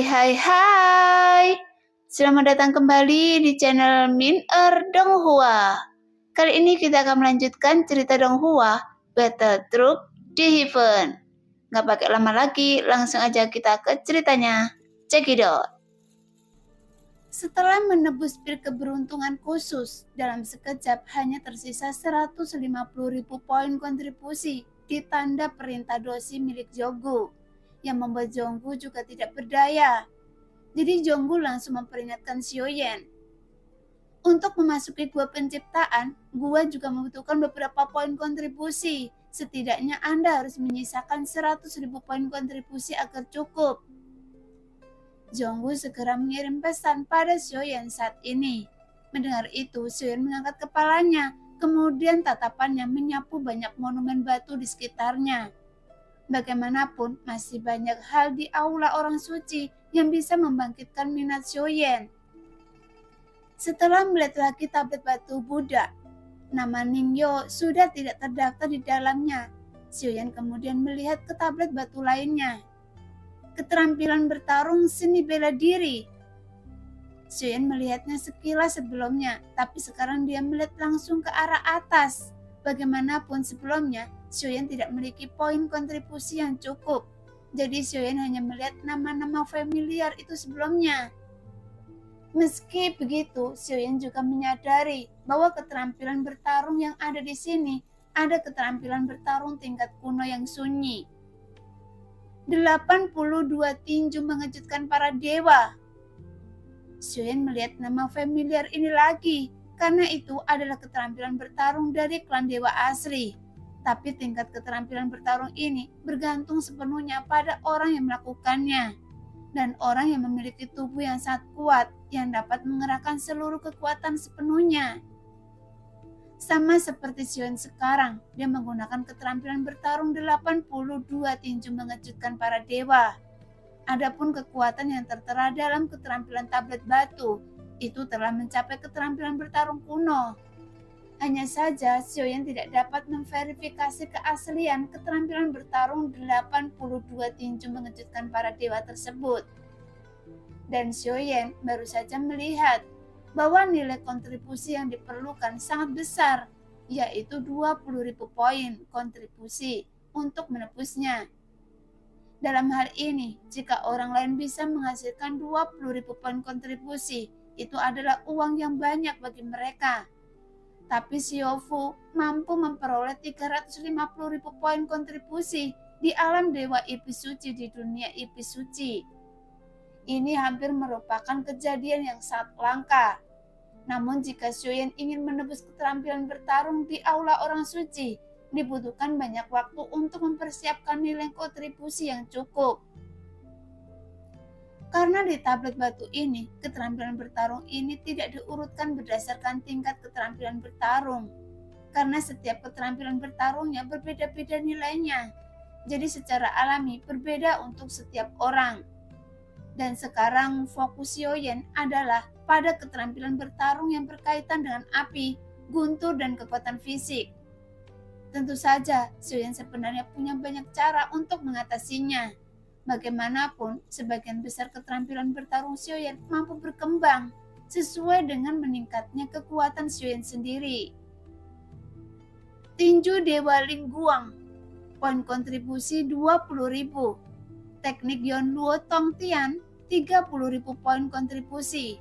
Hai. Selamat datang kembali di channel Min Donghua. Kali ini kita akan melanjutkan cerita Donghua, Battle Truck di Heaven. Nggak pakai lama lagi, langsung aja kita ke ceritanya. Check it out. Setelah menebus pil keberuntungan khusus, dalam sekejap hanya tersisa 150.000 poin kontribusi di tanda perintah dosi milik Jonggu, yang membuat Jonggu juga tidak berdaya. Jadi Jonggu langsung memperingatkan Xiaoyan. Untuk memasuki gua penciptaan, gua juga membutuhkan beberapa poin kontribusi. Setidaknya Anda harus menyisakan 100.000 poin kontribusi agar cukup. Jonggu segera mengirim pesan pada Xiaoyan saat ini. Mendengar itu, Xiaoyan mengangkat kepalanya, kemudian tatapannya menyapu banyak monumen batu di sekitarnya. Bagaimanapun, masih banyak hal di aula orang suci yang bisa membangkitkan minat Xiaoyan. Setelah melihat lagi tablet batu Buddha, nama Ningyo sudah tidak terdaftar di dalamnya. Xiaoyan kemudian melihat ke tablet batu lainnya. Keterampilan bertarung seni bela diri. Xiaoyan melihatnya sekilas sebelumnya, tapi sekarang dia melihat langsung ke arah atas. Bagaimanapun sebelumnya, Xiaoyan tidak memiliki poin kontribusi yang cukup. Jadi Xiaoyan hanya melihat nama-nama familiar itu sebelumnya. Meski begitu, Xiaoyan juga menyadari bahwa keterampilan bertarung yang ada di sini ada keterampilan bertarung tingkat kuno yang sunyi. 82 tinju mengejutkan para dewa. Xiaoyan melihat nama familiar ini lagi, karena itu adalah keterampilan bertarung dari klan dewa asli. Tapi tingkat keterampilan bertarung ini bergantung sepenuhnya pada orang yang melakukannya. Dan orang yang memiliki tubuh yang sangat kuat, yang dapat mengerahkan seluruh kekuatan sepenuhnya. Sama seperti Xiaoyan sekarang, dia menggunakan keterampilan bertarung 82 tinju mengejutkan para dewa. Adapun kekuatan yang tertera dalam keterampilan tablet batu, itu telah mencapai keterampilan bertarung kuno. Hanya saja Xiaoyan tidak dapat memverifikasi keaslian keterampilan bertarung 82 tinju mengejutkan para dewa tersebut. Dan Xiaoyan baru saja melihat bahwa nilai kontribusi yang diperlukan sangat besar, yaitu 20.000 poin kontribusi untuk menebusnya. Dalam hal ini, jika orang lain bisa menghasilkan 20.000 poin kontribusi, itu adalah uang yang banyak bagi mereka. Tapi Xiaofu mampu memperoleh 350.000 poin kontribusi di alam dewa iblis suci di dunia iblis suci. Ini hampir merupakan kejadian yang sangat langka. Namun jika Xiaoyan ingin menebus keterampilan bertarung di aula orang suci, dibutuhkan banyak waktu untuk mempersiapkan nilai kontribusi yang cukup. Karena di tablet batu ini, keterampilan bertarung ini tidak diurutkan berdasarkan tingkat keterampilan bertarung. Karena setiap keterampilan bertarungnya berbeda-beda nilainya. Jadi secara alami berbeda untuk setiap orang. Dan sekarang fokus Xiaoyan adalah pada keterampilan bertarung yang berkaitan dengan api, guntur, dan kekuatan fisik. Tentu saja, Xiaoyan sebenarnya punya banyak cara untuk mengatasinya. Bagaimanapun, sebagian besar keterampilan bertarung Xiaoyan mampu berkembang sesuai dengan meningkatnya kekuatan Xiaoyan sendiri. Tinju Dewa Lingguang, poin kontribusi 20.000. Teknik Yon Luo Tong Tian, 30.000 poin kontribusi.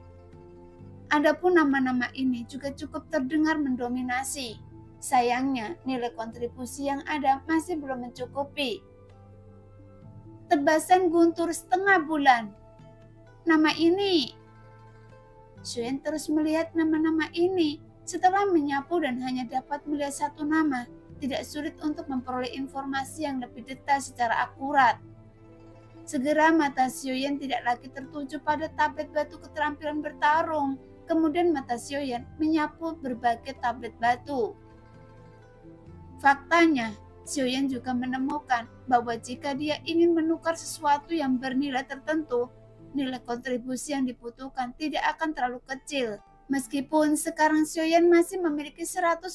Adapun nama-nama ini juga cukup terdengar mendominasi. Sayangnya, nilai kontribusi yang ada masih belum mencukupi. Tebasan guntur setengah bulan. Nama ini. Xiaoyan terus melihat nama-nama ini. Setelah menyapu dan hanya dapat melihat satu nama, tidak sulit untuk memperoleh informasi yang lebih detail secara akurat. Segera mata Xiaoyan tidak lagi tertuju pada tablet batu keterampilan bertarung. Kemudian mata Xiaoyan menyapu berbagai tablet batu. Faktanya, Xiaoyan juga menemukan bahwa jika dia ingin menukar sesuatu yang bernilai tertentu, nilai kontribusi yang dibutuhkan tidak akan terlalu kecil. Meskipun sekarang Xiaoyan masih memiliki 150.000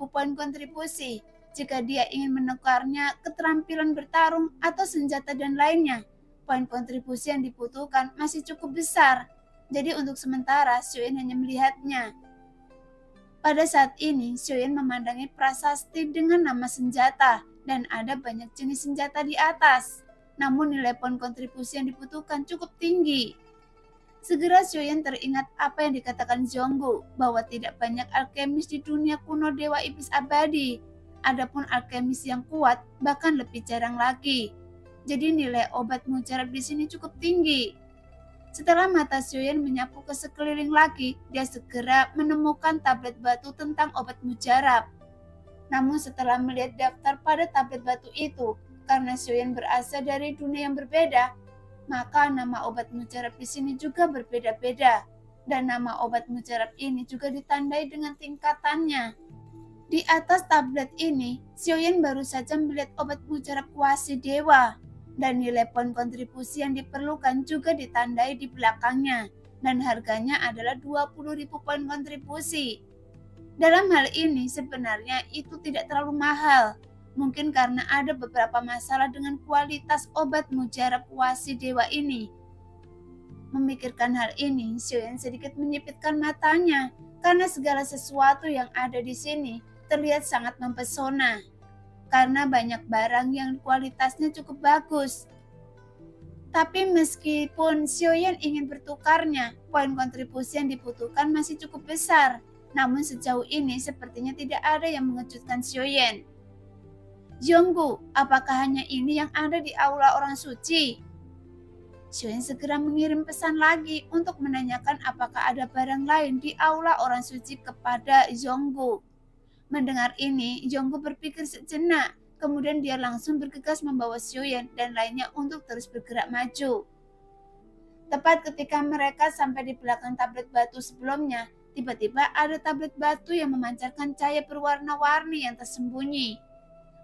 poin kontribusi, jika dia ingin menukarnya keterampilan bertarung atau senjata dan lainnya, poin kontribusi yang dibutuhkan masih cukup besar. Jadi untuk sementara Xiuyan hanya melihatnya. Pada saat ini, Xiuyan memandangi prasasti dengan nama senjata dan ada banyak jenis senjata di atas. Namun nilai poin kontribusi yang dibutuhkan cukup tinggi. Segera Xiuyan teringat apa yang dikatakan Zhonggu, bahwa tidak banyak alkemis di dunia kuno Dewa Iblis Abadi. Adapun alkemis yang kuat bahkan lebih jarang lagi. Jadi nilai obat mujarab di sini cukup tinggi. Setelah mata Xiuyan menyapu ke sekeliling lagi, dia segera menemukan tablet batu tentang obat mujarab. Namun setelah melihat daftar pada tablet batu itu, karena Xiuyan berasal dari dunia yang berbeda, maka nama obat mujarab di sini juga berbeda-beda. Dan nama obat mujarab ini juga ditandai dengan tingkatannya. Di atas tablet ini, Xiuyan baru saja melihat obat mujarab kuasi dewa. Dan nilai poin kontribusi yang diperlukan juga ditandai di belakangnya. Dan harganya adalah 20.000 poin kontribusi. Dalam hal ini sebenarnya itu tidak terlalu mahal. Mungkin karena ada beberapa masalah dengan kualitas obat mujarab kuasi dewa ini. Memikirkan hal ini, Xiuyan sedikit menyipitkan matanya. Karena segala sesuatu yang ada di sini terlihat sangat mempesona. Karena banyak barang yang kualitasnya cukup bagus. Tapi meskipun Xiuyan ingin bertukarnya, poin kontribusi yang dibutuhkan masih cukup besar. Namun sejauh ini sepertinya tidak ada yang mengejutkan Xiuyan. Zhonggu, apakah hanya ini yang ada di aula orang suci? Xiuyan segera mengirim pesan lagi untuk menanyakan apakah ada barang lain di aula orang suci kepada Zhonggu. Mendengar ini, Zhonggu berpikir sejenak, kemudian dia langsung bergegas membawa Xiuyan dan lainnya untuk terus bergerak maju. Tepat ketika mereka sampai di belakang tablet batu sebelumnya, tiba-tiba ada tablet batu yang memancarkan cahaya berwarna-warni yang tersembunyi.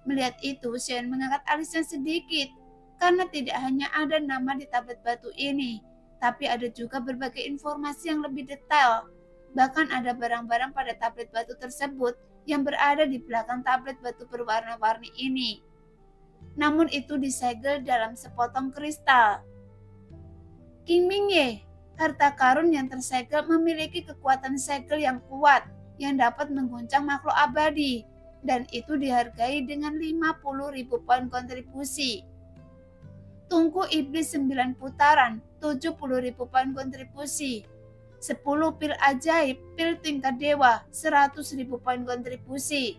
Melihat itu, Xiuyan mengangkat alisnya sedikit, karena tidak hanya ada nama di tablet batu ini, tapi ada juga berbagai informasi yang lebih detail. Bahkan ada barang-barang pada tablet batu tersebut yang berada di belakang tablet batu berwarna-warni ini. Namun itu disegel dalam sepotong kristal. King Mingye, harta karun yang tersegel memiliki kekuatan segel yang kuat yang dapat mengguncang makhluk abadi, dan itu dihargai dengan 50.000 poin kontribusi. Tungku iblis 9 putaran, 70.000 poin kontribusi. 10 pil ajaib, pil tingkat dewa, 100.000 poin kontribusi.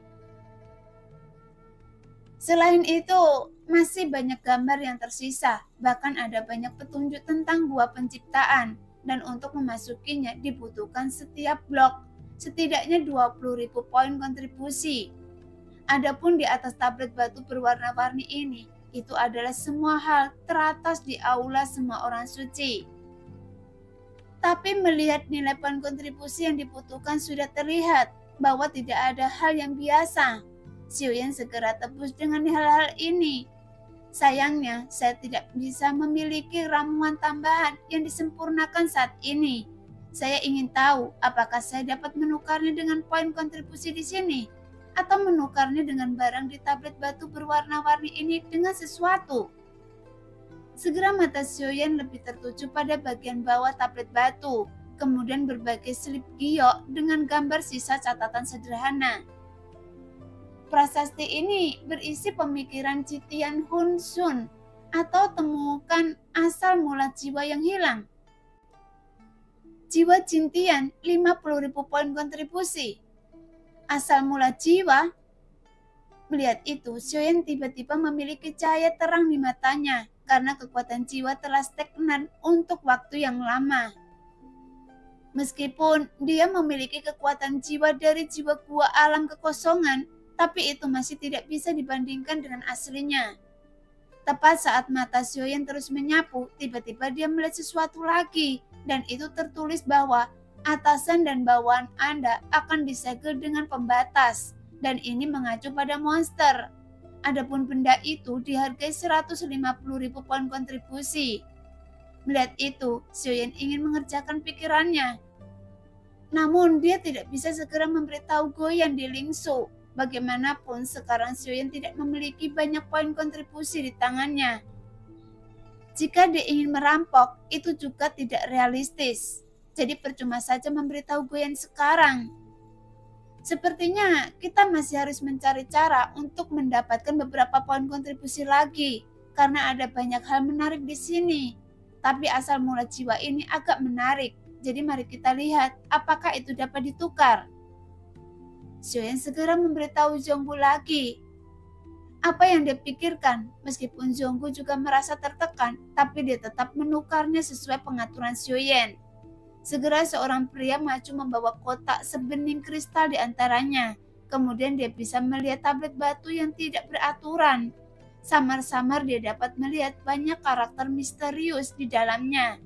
Selain itu, masih banyak gambar yang tersisa, bahkan ada banyak petunjuk tentang buah penciptaan, dan untuk memasukinya dibutuhkan setiap blok, setidaknya 20.000 poin kontribusi. Adapun di atas tablet batu berwarna-warni ini, itu adalah semua hal teratas di aula semua orang suci. Tapi melihat nilai poin kontribusi yang dibutuhkan sudah terlihat bahwa tidak ada hal yang biasa. Xiuyan segera tebus dengan hal-hal ini. Sayangnya, saya tidak bisa memiliki ramuan tambahan yang disempurnakan saat ini. Saya ingin tahu apakah saya dapat menukarnya dengan poin kontribusi di sini, atau menukarnya dengan barang di tablet batu berwarna-warni ini dengan sesuatu. Segera mata Xiuyan lebih tertuju pada bagian bawah tablet batu, kemudian berbagai selip giok dengan gambar sisa catatan sederhana. Prasasti ini berisi pemikiran Jitian Hun Sun, atau temukan asal mula jiwa yang hilang. Jiwa Jintian 50.000 poin kontribusi. Asal mula jiwa. Melihat itu, Xiuyan tiba-tiba memiliki cahaya terang di matanya, karena kekuatan jiwa telah stagnan untuk waktu yang lama. Meskipun dia memiliki kekuatan jiwa dari jiwa gua alam kekosongan, tapi itu masih tidak bisa dibandingkan dengan aslinya. Tepat saat mata Xiuyan terus menyapu, tiba-tiba dia melihat sesuatu lagi, dan itu tertulis bahwa atasan dan bawahan Anda akan disegel dengan pembatas, dan ini mengacu pada monster. Adapun benda itu dihargai 150.000 poin kontribusi. Melihat itu, Xiuyan ingin mengerjakan pikirannya. Namun dia tidak bisa segera memberitahu Guoyan di Lingsu. Bagaimanapun sekarang Xiuyan tidak memiliki banyak poin kontribusi di tangannya. Jika dia ingin merampok, itu juga tidak realistis. Jadi percuma saja memberitahu Goyen sekarang. Sepertinya kita masih harus mencari cara untuk mendapatkan beberapa poin kontribusi lagi, karena ada banyak hal menarik di sini. Tapi asal mula jiwa ini agak menarik, jadi mari kita lihat apakah itu dapat ditukar. Xiaoyan segera memberitahu Zhonggu lagi. Apa yang dia pikirkan, meskipun Zhonggu juga merasa tertekan, tapi dia tetap menukarnya sesuai pengaturan Xiaoyan. Segera seorang pria maju membawa kotak sebening kristal di antaranya. Kemudian dia bisa melihat tablet batu yang tidak beraturan. Samar-samar dia dapat melihat banyak karakter misterius di dalamnya.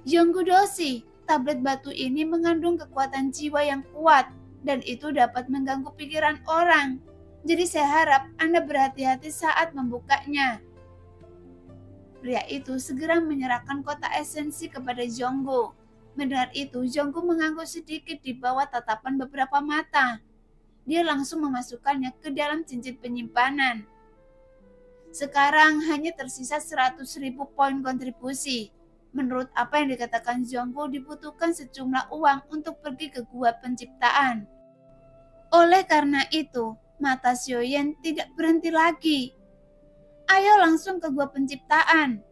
Yonggu Doshi, tablet batu ini mengandung kekuatan jiwa yang kuat, dan itu dapat mengganggu pikiran orang. Jadi saya harap Anda berhati-hati saat membukanya. Pria itu segera menyerahkan kotak esensi kepada Zhonggu. Mendengar itu, Zhonggu mengangguk sedikit di bawah tatapan beberapa mata. Dia langsung memasukkannya ke dalam cincin penyimpanan. Sekarang hanya tersisa 100.000 poin kontribusi. Menurut apa yang dikatakan Zhonggu, dibutuhkan sejumlah uang untuk pergi ke gua penciptaan. Oleh karena itu, mata Xiaoyan tidak berhenti lagi. Ayo langsung ke gua penciptaan,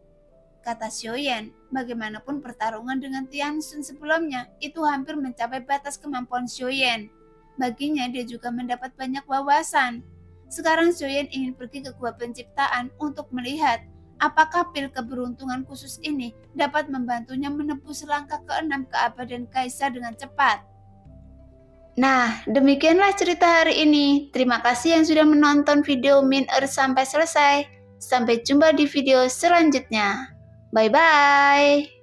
kata Xiaoyan. Bagaimanapun pertarungan dengan Tianxun sebelumnya itu hampir mencapai batas kemampuan Xiaoyan. Baginya dia juga mendapat banyak wawasan. Sekarang Xiaoyan ingin pergi ke gua penciptaan untuk melihat apakah pil keberuntungan khusus ini dapat membantunya menembus langkah ke-6 keabadian Kaisar dengan cepat. Nah, demikianlah cerita hari ini. Terima kasih yang sudah menonton video Min Earth sampai selesai. Sampai jumpa di video selanjutnya. Bye-bye.